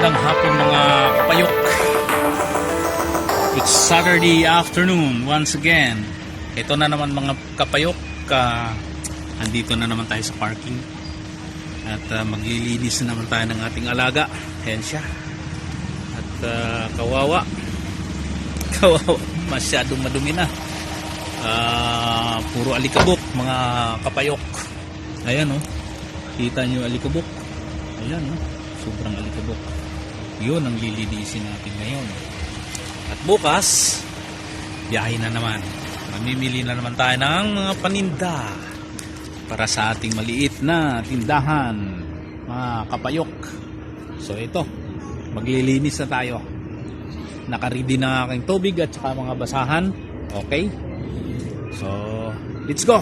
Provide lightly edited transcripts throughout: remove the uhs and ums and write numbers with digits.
Magandang hapon mga kapayok. It's Saturday afternoon once again. Ito na naman mga kapayok. Andito na naman tayo sa parking. At maglilinis na naman tayo ng ating alaga. Ayan siya. At kawawa. Kawawa. Masyadong madumi na. Puro alikabok mga kapayok. Ayan o. Kita nyo alikabok. Ayan o. Sobrang alikabok. Yun ang lilinisin natin ngayon. At bukas, biyahe na naman. Mamimili na naman tayo ng mga paninda para sa ating maliit na tindahan, mga kapayok. So ito, maglilinis na tayo. Nakaready na aking tubig at saka mga basahan. Okay? So, let's go.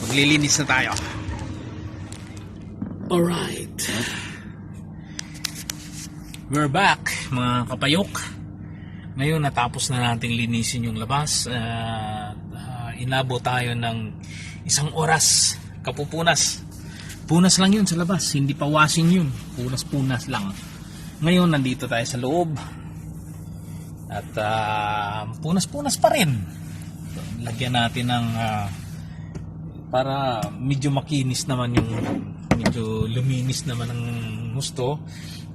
Maglilinis na tayo. Alright. We're back mga kapayok. Ngayon natapos na nating linisin yung labas. Inabot tayo ng 1 oras kapupunas. Punas lang yun sa labas, hindi pa washing yun. Punas-punas lang. Ngayon nandito tayo sa loob. At punas-punas pa rin. Lagyan natin ng para medyo makinis naman yung, medyo luminis naman ang gusto.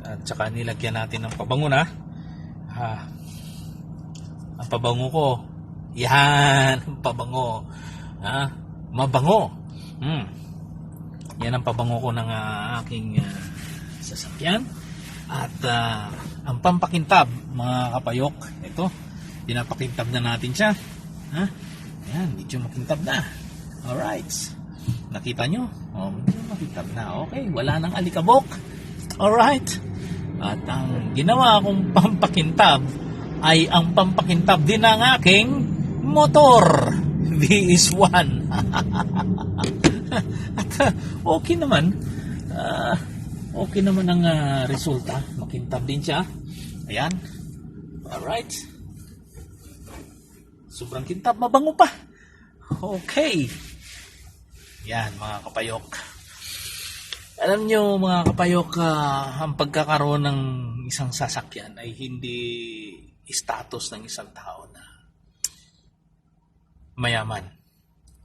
At saka nilagyan natin ng pabango na. Ang pabango ko, yan, ang pabango. Mabango. Yan ang pabango ko ng aking sasakyan. At ang pampakintab, mga kapayok, ito, pinapakintab na natin siya. Yan, medyo makintab na. Alright. Nakita nyo? Medyo makintab na. Okay, wala nang alikabok. Alright. At ang ginawa kong pampakintab ay ang pampakintab din ng aking motor VS1. At okay naman. Okay naman ang resulta. Makintab din siya. Ayan. Alright. Sobrang kintab. Mabango pa. Okay. Yan mga kapayok. Alam nyo mga kapayok, ang pagkakaroon ng isang sasakyan ay hindi status ng isang tao na mayaman.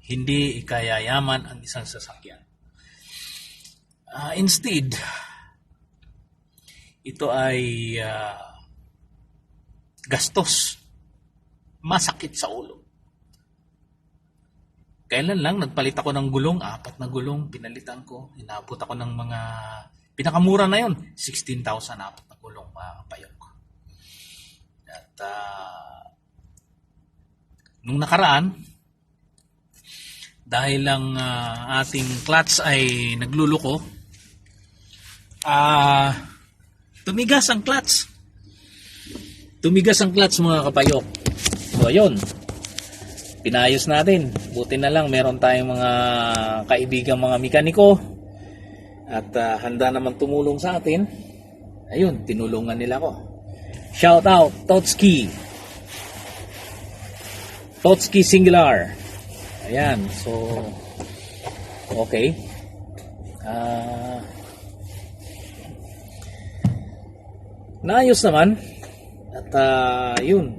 Hindi ikayayaman ang isang sasakyan. Instead, ito ay gastos. Masakit sa ulo. Kailan lang nagpalit ako ng gulong, 4 na gulong pinalitan ko. Inabot ako ng mga pinakamura na yon, 16,000 4 na gulong mga kapayok. At nung nakaraan, dahil lang ating clutch ay nagluluko, tumigas ang clutch. Tumigas ang clutch mga kapayok. So ayun, pinayos natin. Buti na lang meron tayong mga kaibigang mga mekaniko at handa naman tumulong sa atin. Ayun, tinulungan nila ko. Shout out Totski Singular. Ayan, so okay. Naayos naman. At yun,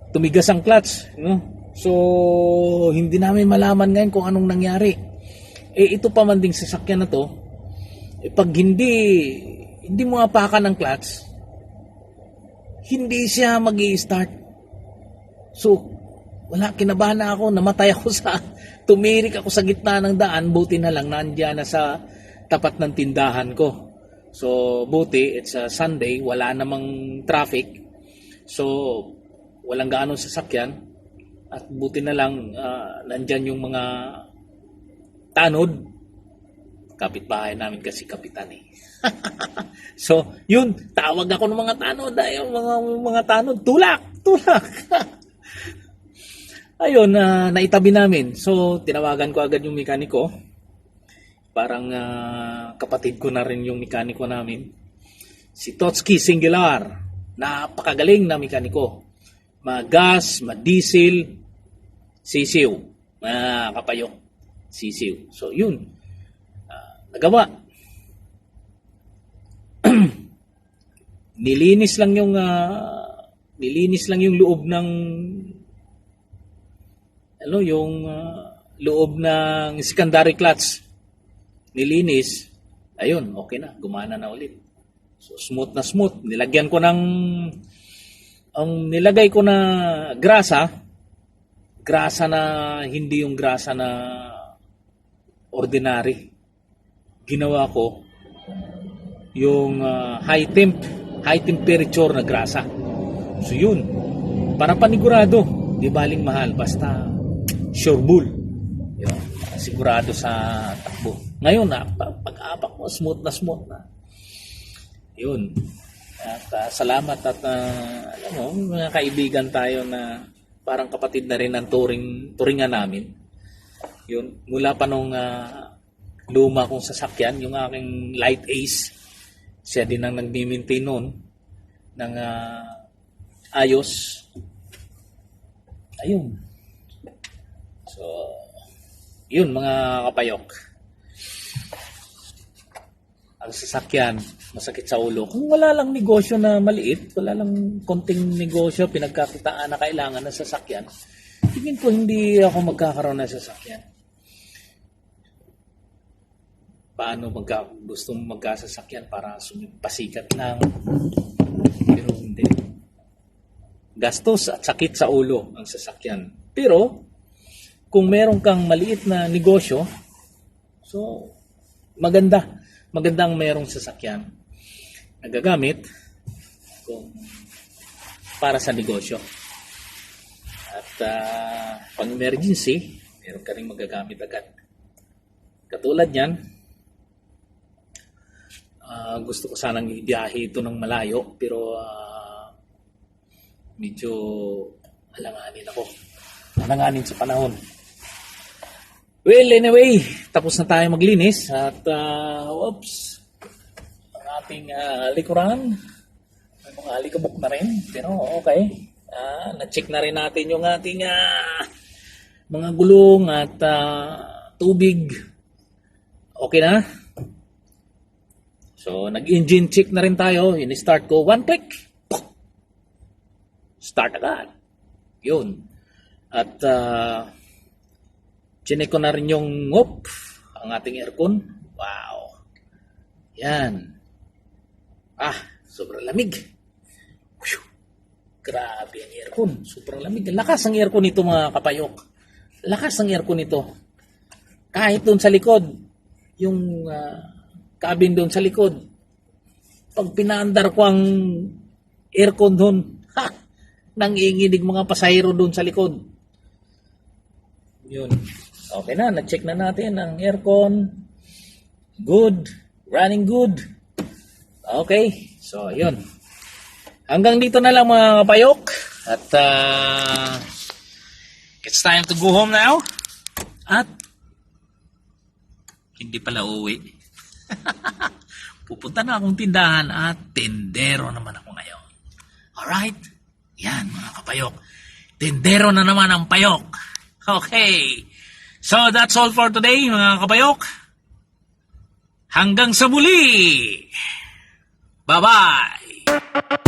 tumigas ang clutch, no? So hindi namin malaman ngayon kung anong nangyari. Ito pa man ding sasakyan na to, pag hindi mo apakan ng clutch, hindi siya magi-start. So wala, kinabahan na ako, namatay ako tumirik ako sa gitna ng daan. Buti na lang nandiyan na sa tapat ng tindahan ko. So buti it's a Sunday, wala namang traffic. So walang gaanong sasakyan at buti na lang nandyan yung mga tanod. Kapitbahay namin kasi kapitan eh. So yun, tawag ako ng mga tanod, mga tanod, tulak. Ayun, naitabi namin. So tinawagan ko agad yung mekaniko. Parang kapatid ko na rin yung mekaniko namin, si Totski Singular. Napakagaling na mekaniko. Gas, diesel, sisiw, kapayok, sisiw. So yun, nagawa. Nilinis lang yung loob ng loob ng secondary clutch. Nilinis. Ayun, okay na, gumana na ulit. So smooth na smooth. Nilagay ko na grasa na hindi yung grasa na ordinary. Ginawa ko yung high temperature na grasa. So yun, para panigurado, di baling mahal, basta sure bull. Yun, sigurado sa takbo. Ngayon pag-apak mo, smooth na. Yun. At salamat at alam mo, mga kaibigan tayo na parang kapatid na rin ng turingan namin. Yun, mula pa nung luma kong sasakyan, yung aking Light Ace, siya din ang nagmi-maintain noon ng ayos. Ayun. So, yun mga kapayok. Ang sasakyan, masakit sa ulo. Kung wala lang negosyo na maliit, wala lang konting negosyo, pinagkakitaan na kailangan ng sasakyan, tingin ko hindi ako magkakaroon ng sasakyan. Paano gusto magkasasakyan para pasikat lang? Pero hindi. Gastos at sakit sa ulo ang sasakyan. Pero, kung meron kang maliit na negosyo, so, magandang merong sasakyan na gagamit para sa negosyo. At pang emergency, meron ka rin magagamit agad. Katulad yan, gusto ko sanang ibiyahe ito ng malayo, pero medyo alanganin sa panahon. Well, anyway, tapos na tayo maglinis at ang ating likuran, may mga alikabok na rin, pero okay. Na-check na rin natin yung ating mga gulong at tubig. Okay na? So, nag-engine check na rin tayo. In-start ko, one click. Start agad. Yun. At chinek ko na rin yung ang ating aircon. Wow. Yan. Sobrang lamig. Whew. Grabe ang aircon. Sobrang lamig. Lakas ang aircon nito mga kapayok. Lakas ang aircon nito. Kahit doon sa likod, yung cabin doon sa likod, pag pinaandar ko ang aircon doon, nanginginig mga pasahero doon sa likod. Yun. Okay na, na-check na natin ang aircon. Good. Running good. Okay. So, yun. Hanggang dito na lang mga kapayok. At it's time to go home now. At hindi pala uuwi. Pupunta na akong tindahan at tendero naman ako ngayon. Alright? Yan mga kapayok. Tendero na naman ang payok. Okay. So that's all for today mga kapayok. Hanggang sa muli. Bye-bye.